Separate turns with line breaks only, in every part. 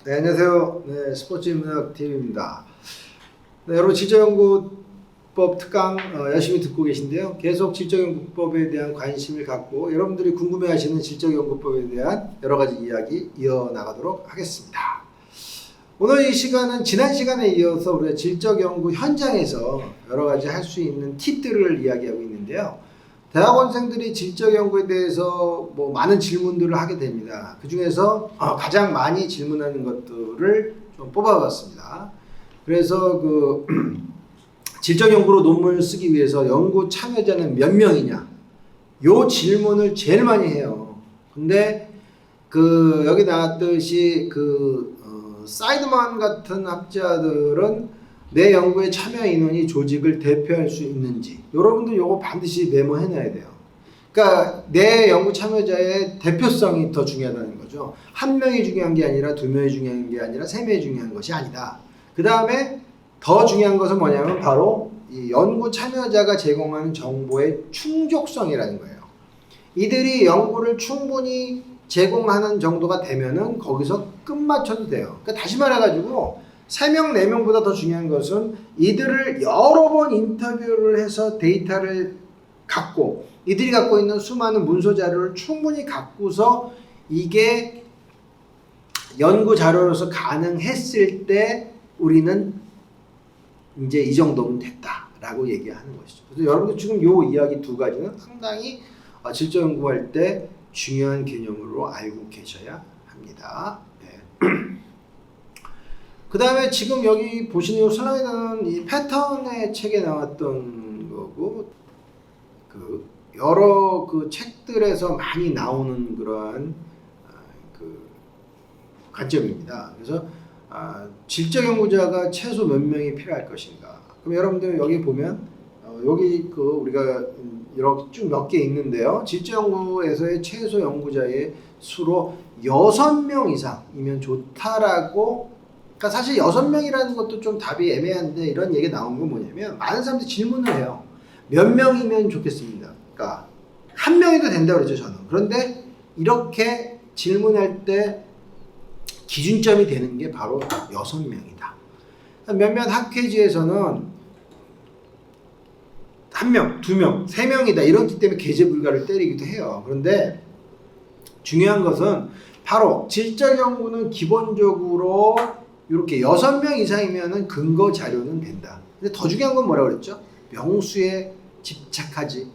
네, 안녕하세요. 네, 스포츠문학TV입니다. 네, 여러분 질적연구법 특강 열심히 듣고 계신데요. 계속 질적연구법에 대한 관심을 갖고 여러분들이 궁금해하시는 질적연구법에 대한 여러 가지 이야기 이어나가도록 하겠습니다. 오늘 이 시간은 지난 시간에 이어서 우리가 질적연구 현장에서 여러 가지 할 수 있는 팁들을 이야기하고 있는데요. 대학원생들이 질적연구에 대해서 많은 질문들을 하게 됩니다. 그 중에서 가장 많이 질문하는 것들을 좀 뽑아봤습니다. 그래서 질적연구로 논문을 쓰기 위해서 연구 참여자는 몇 명이냐? 요 질문을 제일 많이 해요. 근데 여기 나왔듯이 사이드만 같은 학자들은 내 연구에 참여 인원이 조직을 대표할 수 있는지 여러분들 요거 반드시 메모해놔야 돼요. 그러니까 내 연구 참여자의 대표성이 더 중요하다는 거죠. 한 명이 중요한 게 아니라 두 명이 중요한 게 아니라 세 명이 중요한 것이 아니다. 그 다음에 더 중요한 것은 뭐냐면 바로 이 연구 참여자가 제공하는 정보의 충족성이라는 거예요. 이들이 연구를 충분히 제공하는 정도가 되면은 거기서 끝마쳐도 돼요. 그러니까 다시 말해가지고 3명, 4명보다 더 중요한 것은 이들을 여러 번 인터뷰를 해서 데이터를 갖고 이들이 갖고 있는 수많은 문서 자료를 충분히 갖고서 이게 연구 자료로서 가능했을 때 우리는 이제 이 정도면 됐다라고 얘기하는 것이죠. 그래서 여러분들 지금 요 이야기 두 가지는 상당히 질적 연구할 때 중요한 개념으로 알고 계셔야 합니다. 네. 그 다음에 지금 여기 보시는 이 슬라이드는 이 패턴의 책에 나왔던 거고, 여러 책들에서 많이 나오는 그러한 관점입니다. 그래서 질적 연구자가 최소 몇 명이 필요할 것인가. 그럼 여러분들 여기 보면 여기 우리가 이렇게 쭉 몇 개 있는데요. 질적 연구에서의 최소 연구자의 수로 6명 이상이면 좋다라고. 그러니까 사실 6명이라는 것도 좀 답이 애매한데 이런 얘기 나온 건 뭐냐면 많은 사람들이 질문을 해요. 몇 명이면 좋겠습니다. 그러니까 한 명이도 된다고 그러죠, 저는. 그런데 이렇게 질문할 때 기준점이 되는 게 바로 6명이다. 몇몇 학회지에서는 1명, 2명, 3명이다. 이렇기 때문에 계제 불가를 때리기도 해요. 그런데 중요한 것은 바로 질적 연구는 기본적으로 이렇게 6명 이상이면 근거 자료는 된다. 근데 더 중요한 건 뭐라고 그랬죠? 명수에 집착하지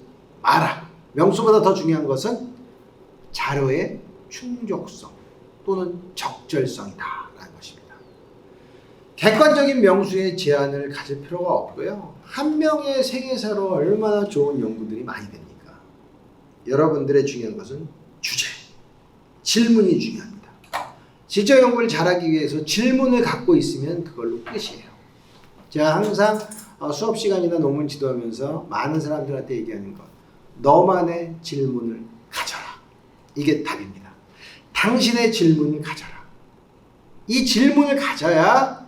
마라. 명수보다 더 중요한 것은 자료의 충족성 또는 적절성이다 라는 것입니다. 객관적인 명수의 제한을 가질 필요가 없고요. 한 명의 생애사로 얼마나 좋은 연구들이 많이 됩니까? 여러분들의 중요한 것은 주제, 질문이 중요합니다. 질적 연구를 잘하기 위해서 질문을 갖고 있으면 그걸로 끝이에요. 제가 항상 수업 시간이나 논문 지도하면서 많은 사람들한테 얘기하는 것, 너만의 질문을 가져라. 이게 답입니다. 당신의 질문을 가져라. 이 질문을 가져야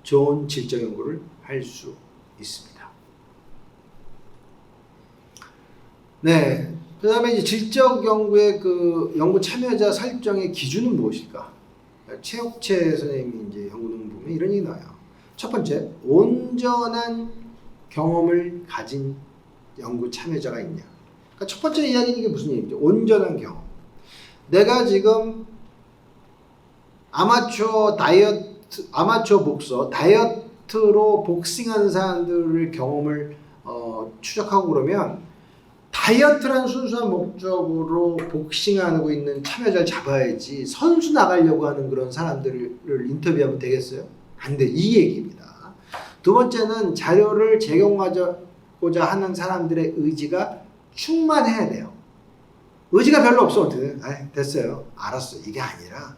좋은 질적 연구를 할 수 있습니다. 네. 그 다음에 이제 질적 연구의 연구 참여자 설정의 기준은 무엇일까? 최옥채 선생님이 이제 연구 논문 보면 이런 얘기 나와요. 첫 번째, 온전한 경험을 가진 연구 참여자가 있냐. 그러니까 첫 번째 이야기는 이게 무슨 얘기죠? 온전한 경험. 내가 지금 아마추어 복서, 다이어트로 복싱하는 사람들의 경험을 추적하고 그러면 다이어트라는 순수한 목적으로 복싱하고 있는 참여자를 잡아야지 선수 나가려고 하는 그런 사람들을 인터뷰하면 되겠어요? 안 돼. 이 얘기입니다. 두 번째는 자료를 제공하고자 하는 사람들의 의지가 충만해야 돼요. 의지가 별로 없어. 어떻게 됐어요. 알았어. 이게 아니라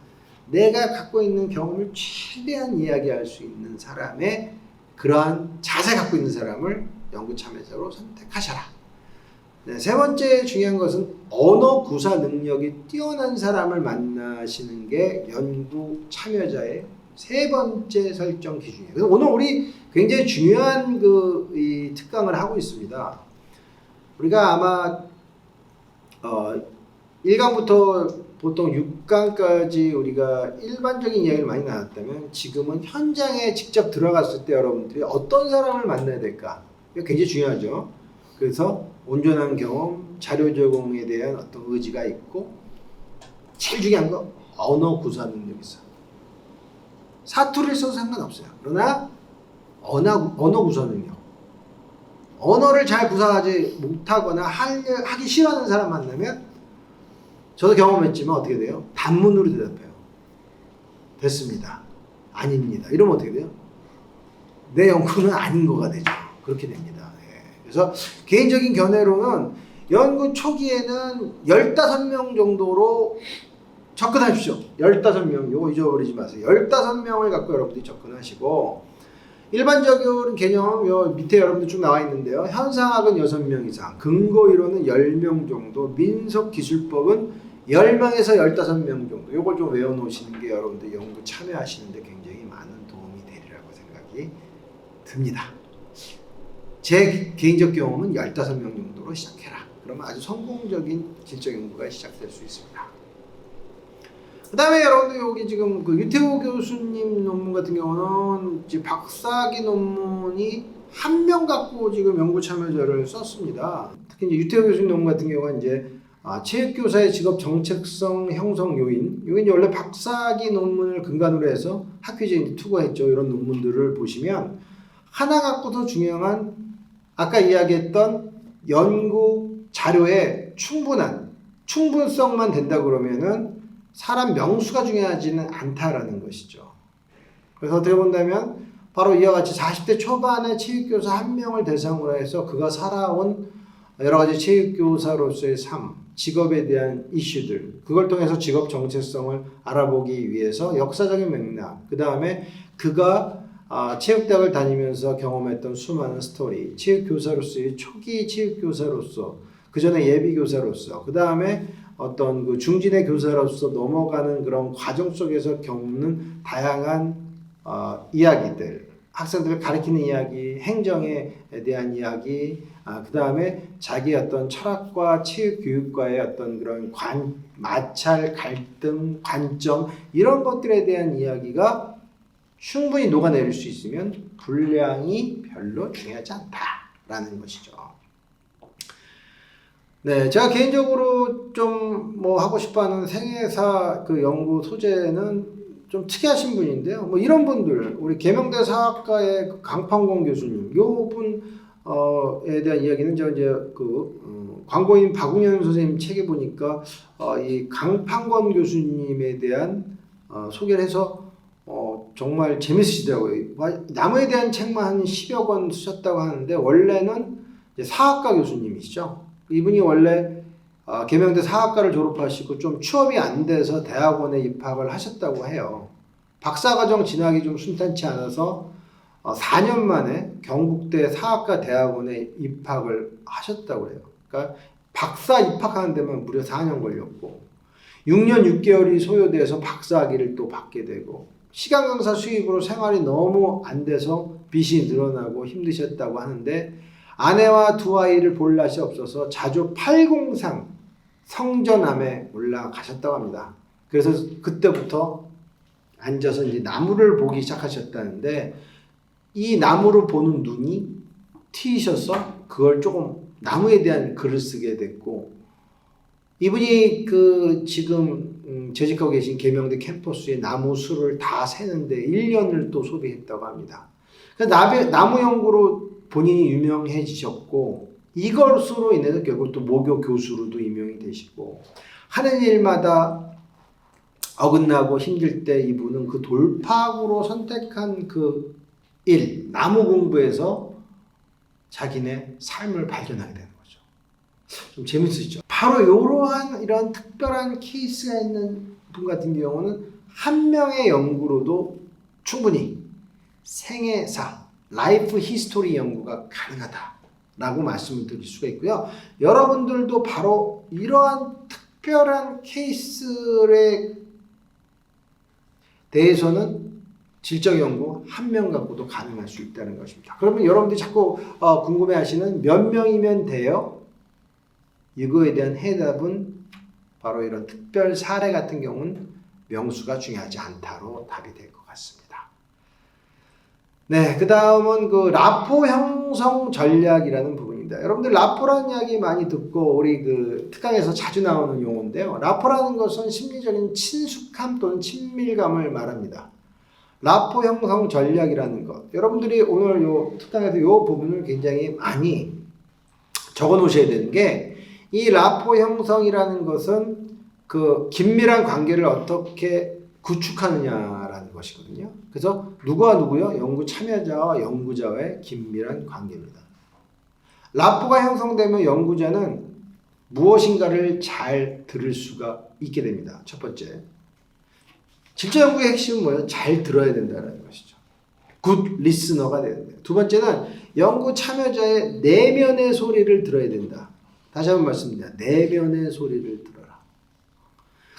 내가 갖고 있는 경험을 최대한 이야기할 수 있는 사람의 그러한 자세 갖고 있는 사람을 연구 참여자로 선택하셔라. 네, 세 번째 중요한 것은 언어 구사 능력이 뛰어난 사람을 만나시는 게 연구 참여자의 세 번째 설정 기준이에요. 그래서 오늘 우리 굉장히 중요한 이 특강을 하고 있습니다. 우리가 아마 1강부터 보통 6강까지 우리가 일반적인 이야기를 많이 나눴다면 지금은 현장에 직접 들어갔을 때 여러분들이 어떤 사람을 만나야 될까? 이거 굉장히 중요하죠. 그래서 온전한 경험, 자료 제공에 대한 어떤 의지가 있고 제일 중요한 거 언어 구사 능력이 있어요. 사투리를 써도 상관없어요. 그러나 언어 구사 능력. 언어를 잘 구사하지 못하거나 하기 싫어하는 사람 만나면 저도 경험했지만 어떻게 돼요? 단문으로 대답해요. 됐습니다. 아닙니다. 이러면 어떻게 돼요? 내 연구는 아닌 거가 되죠. 그렇게 됩니다. 예. 그래서 개인적인 견해로는 연구 초기에는 15명 정도로 접근하십시오. 15명. 요거 잊어버리지 마세요. 15명을 갖고 여러분들이 접근하시고 일반적인 개념 요 밑에 여러분들 쭉 나와 있는데요. 현상학은 6명 이상, 근거이론은 10명 정도, 민속기술법은 10명에서 15명 정도. 요걸 좀 외워놓으시는 게 여러분들 연구 참여하시는데 굉장히 많은 도움이 되리라고 생각이 듭니다. 제 개인적 경험은 15명 정도로 시작해라. 그러면 아주 성공적인 질적 연구가 시작될 수 있습니다. 그 다음에 여러분들 여기 지금 그 유태호 교수님 논문 같은 경우는 이제 박사학위 논문이 1명 갖고 지금 연구 참여자를 썼습니다. 특히 이제 유태호 교수님 논문 같은 경우가 이제 체육교사의 직업 정책성 형성 요인, 이게 이제 원래 박사학위 논문을 근간으로 해서 학회지에 이제 투고했죠. 이런 논문들을 보시면 하나 갖고도 중요한 아까 이야기했던 연구 자료의 충분성만 된다 그러면은 사람 명수가 중요하지는 않다라는 것이죠. 그래서 어떻게 본다면 바로 이와 같이 40대 초반의 체육교사 1명을 대상으로 해서 그가 살아온 여러 가지 체육교사로서의 삶, 직업에 대한 이슈들, 그걸 통해서 직업 정체성을 알아보기 위해서 역사적인 맥락, 그 다음에 그가 체육대학을 다니면서 경험했던 수많은 스토리, 체육교사로서의 초기 체육교사로서, 그 전에 예비교사로서, 그 다음에 어떤 그 중진의 교사로서 넘어가는 그런 과정 속에서 겪는 다양한 이야기들, 학생들을 가르치는 이야기, 행정에 대한 이야기, 그 다음에 자기 어떤 철학과 체육교육과의 어떤 그런 마찰, 갈등, 관점, 이런 것들에 대한 이야기가 충분히 녹아내릴 수 있으면 분량이 별로 중요하지 않다라는 것이죠. 네, 제가 개인적으로 좀 뭐 하고 싶어하는 생애사 그 연구 소재는 좀 특이하신 분인데요. 뭐 이런 분들, 우리 계명대 사학과의 강판권 교수님, 요 분에 대한 이야기는 제가 이제 광고인 박웅현 선생님 책에 보니까 이 강판권 교수님에 대한 소개를 해서 정말 재밌으시더라고요. 나무에 대한 책만 한 10여 권 쓰셨다고 하는데 원래는 이제 사학과 교수님이시죠. 이분이 원래 계명대 사학과를 졸업하시고 좀 취업이 안 돼서 대학원에 입학을 하셨다고 해요. 박사과정 진학이 좀 순탄치 않아서 4년 만에 경북대 사학과 대학원에 입학을 하셨다고 해요. 그러니까 박사 입학하는 데만 무려 4년 걸렸고 6년 6개월이 소요돼서 박사학위를 또 받게 되고 시간 강사 수입으로 생활이 너무 안 돼서 빚이 늘어나고 힘드셨다고 하는데 아내와 두 아이를 볼 낯이 없어서 자주 803 성전암에 올라가셨다고 합니다. 그래서 그때부터 앉아서 이제 나무를 보기 시작하셨다는데 이 나무를 보는 눈이 트이셔서 그걸 조금 나무에 대한 글을 쓰게 됐고 이분이 그 지금 재직하고 계신 계명대 캠퍼스의 나무 수를 다 세는데 1년을 또 소비했다고 합니다. 나무 연구로 본인이 유명해지셨고 이것으로 인해서 결국 또 모교 교수로도 유명이 되시고 하는 일마다 어긋나고 힘들 때 이분은 그 돌파구로 선택한 그 일, 나무 공부에서 자기네 삶을 발견하게 되는 거죠. 좀 재밌으시죠? 바로 이러한 이런 특별한 케이스가 있는 분 같은 경우는 한 명의 연구로도 충분히 생애사, 라이프 히스토리 연구가 가능하다라고 말씀을 드릴 수가 있고요. 여러분들도 바로 이러한 특별한 케이스에 대해서는 질적 연구 한 명 갖고도 가능할 수 있다는 것입니다. 그러면 여러분들이 자꾸 궁금해하시는 몇 명이면 돼요? 이거에 대한 해답은 바로 이런 특별 사례 같은 경우는 명수가 중요하지 않다로 답이 될 것 같습니다. 네, 그 다음은 그 라포 형성 전략이라는 부분입니다. 여러분들 라포라는 이야기 많이 듣고 우리 그 특강에서 자주 나오는 용어인데요. 라포라는 것은 심리적인 친숙함 또는 친밀감을 말합니다. 라포 형성 전략이라는 것. 여러분들이 오늘 요 특강에서 요 부분을 굉장히 많이 적어 놓으셔야 되는 게, 이 라포 형성이라는 것은 그 긴밀한 관계를 어떻게 구축하느냐라는 것이거든요. 그래서 누구와 누구요? 연구 참여자와 연구자와의 긴밀한 관계입니다. 라포가 형성되면 연구자는 무엇인가를 잘 들을 수가 있게 됩니다. 첫 번째. 질적 연구의 핵심은 뭐예요? 잘 들어야 된다는 것이죠. 굿 리스너가 돼야 된다. 두 번째는 연구 참여자의 내면의 소리를 들어야 된다. 다시 한번 말씀드립니다. 내면의 소리를 들어라.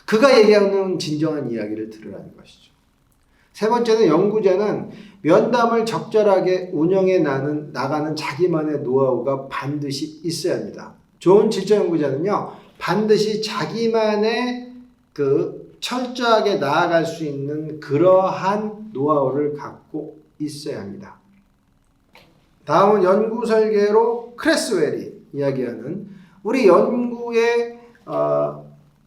그가 얘기하는 진정한 이야기를 들으라는 것이죠. 세 번째는 연구자는 면담을 적절하게 운영해 나가는 자기만의 노하우가 반드시 있어야 합니다. 좋은 질적 연구자는요, 반드시 자기만의 그 철저하게 나아갈 수 있는 그러한 노하우를 갖고 있어야 합니다. 다음은 연구 설계로 크레스웰이 이야기하는 우리 연구의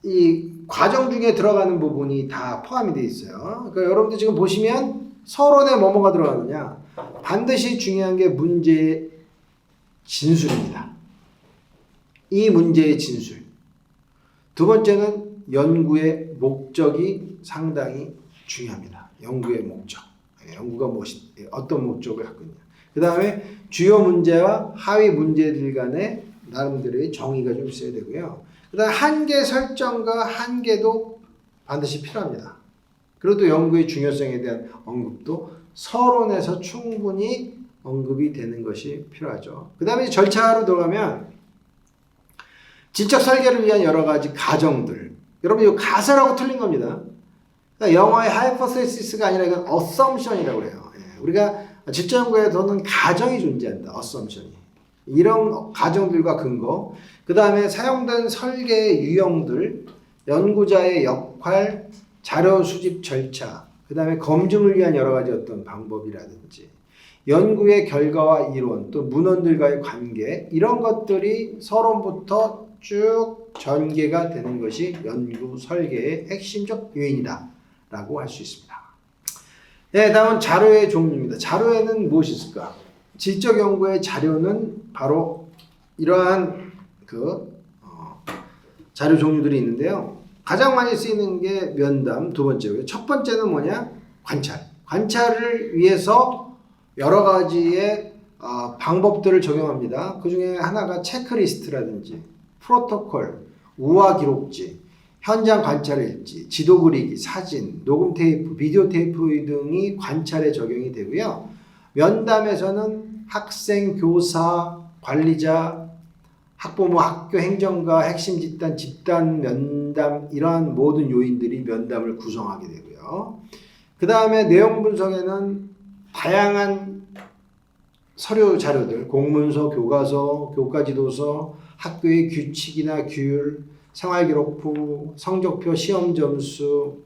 이 과정 중에 들어가는 부분이 다 포함이 되어 있어요. 그러니까 여러분들 지금 보시면 서론에 뭐뭐가 들어가느냐, 반드시 중요한 게 문제의 진술입니다. 이 문제의 진술. 두 번째는 연구의 목적이 상당히 중요합니다. 연구의 목적. 연구가 어떤 목적을 갖고 있냐. 그 다음에 주요 문제와 하위 문제들 간의 나름대로의 정의가 좀 있어야 되고요. 그 다음에 한계 설정과 한계도 반드시 필요합니다. 그리고 또 연구의 중요성에 대한 언급도 서론에서 충분히 언급이 되는 것이 필요하죠. 그 다음에 절차로 들어가면 질적 설계를 위한 여러 가지 가정들. 여러분 이거 가설하고 틀린 겁니다. 그러니까 영어의 hypothesis가 아니라 이건 assumption이라고 그래요. 우리가 질적 연구에서는 가정이 존재한다. assumption이. 이런 가정들과 근거, 그 다음에 사용된 설계의 유형들, 연구자의 역할, 자료 수집 절차, 그 다음에 검증을 위한 여러 가지 어떤 방법이라든지, 연구의 결과와 이론, 또 문헌들과의 관계, 이런 것들이 서론부터 쭉 전개가 되는 것이 연구 설계의 핵심적 요인이다 라고 할 수 있습니다. 네, 다음은 자료의 종류입니다. 자료에는 무엇이 있을까? 질적 연구의 자료는 바로 이러한 자료 종류들이 있는데요. 가장 많이 쓰이는 게 면담, 두 번째고요. 첫 번째는 뭐냐? 관찰. 관찰을 위해서 여러 가지의 방법들을 적용합니다. 그 중에 하나가 체크리스트라든지 프로토콜, 우화 기록지, 현장 관찰 일지, 지도 그리기, 사진, 녹음 테이프, 비디오 테이프 등이 관찰에 적용이 되고요. 면담에서는 학생, 교사, 관리자, 학부모, 학교 행정가, 핵심 집단, 집단 면담, 이러한 모든 요인들이 면담을 구성하게 되고요. 그 다음에 내용 분석에는 다양한 서류 자료들, 공문서, 교과서, 교과지도서, 학교의 규칙이나 규율, 생활기록부, 성적표, 시험 점수,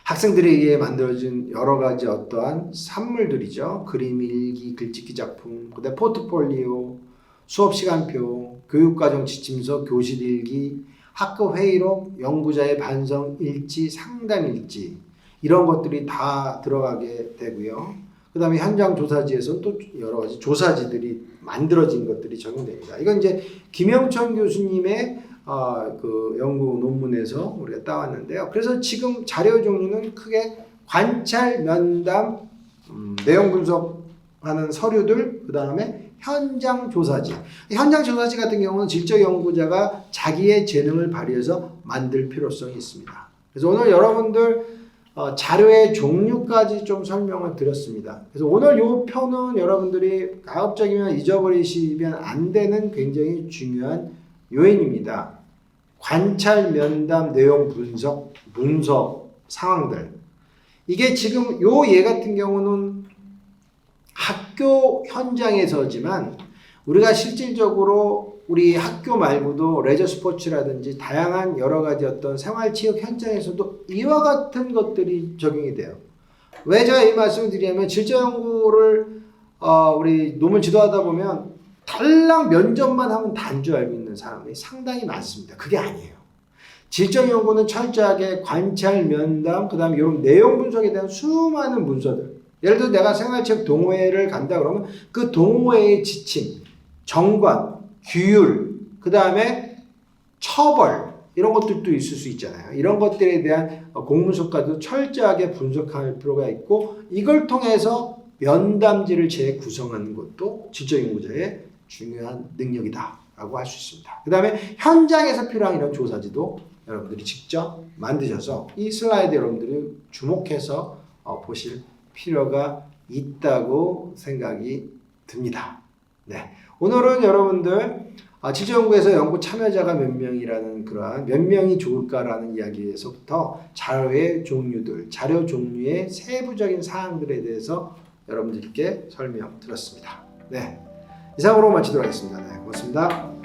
학생들에 의해 만들어진 여러 가지 어떠한 산물들이죠. 그림, 일기, 글짓기 작품, 그다음 포트폴리오, 수업 시간표, 교육과정 지침서, 교실 일기, 학급 회의록, 연구자의 반성 일지, 상담 일지, 이런 것들이 다 들어가게 되고요. 그 다음에 현장 조사지에서는 또 여러 가지 조사지들이 만들어진 것들이 적용됩니다. 이건 이제 김영천 교수님의 그 연구 논문에서 우리가 따왔는데요. 그래서 지금 자료 종류는 크게 관찰, 면담, 내용 분석하는 서류들, 그 다음에 현장 조사지. 현장 조사지 같은 경우는 질적 연구자가 자기의 재능을 발휘해서 만들 필요성이 있습니다. 그래서 오늘 여러분들 자료의 종류까지 좀 설명을 드렸습니다. 그래서 오늘 이 표는 여러분들이 가급적이면 잊어버리시면 안 되는 굉장히 중요한 요인입니다. 관찰, 면담, 내용 분석, 문서, 상황들. 이게 지금 요 예 같은 경우는 학교 현장에서지만 우리가 실질적으로 우리 학교 말고도 레저 스포츠라든지 다양한 여러 가지 어떤 생활 취업 현장에서도 이와 같은 것들이 적용이 돼요. 왜 제가 이 말씀을 드리냐면 질적 연구를 우리 논문 지도하다 보면 달랑 면접만 하면 단 줄 알고 있는 사람이 상당히 많습니다. 그게 아니에요. 질적 연구는 철저하게 관찰, 면담, 그 다음에 이런 내용 분석에 대한 수많은 문서들. 예를 들어 내가 생활체육 동호회를 간다 그러면 그 동호회의 지침, 정관, 규율, 그 다음에 처벌 이런 것들도 있을 수 있잖아요. 이런 것들에 대한 공문서까지도 철저하게 분석할 필요가 있고 이걸 통해서 면담지를 재구성하는 것도 질적 연구자의 중요한 능력이다라고 할 수 있습니다. 그 다음에 현장에서 필요한 이런 조사지도 여러분들이 직접 만드셔서 이 슬라이드 여러분들이 주목해서 보실 필요가 있다고 생각이 듭니다. 네, 오늘은 여러분들 질적 연구에서 연구 참여자가 몇 명이라는 그러한 몇 명이 좋을까라는 이야기에서부터 자료의 종류들, 자료 종류의 세부적인 사항들에 대해서 여러분들께 설명드렸습니다. 네, 이상으로 마치도록 하겠습니다. 네, 고맙습니다.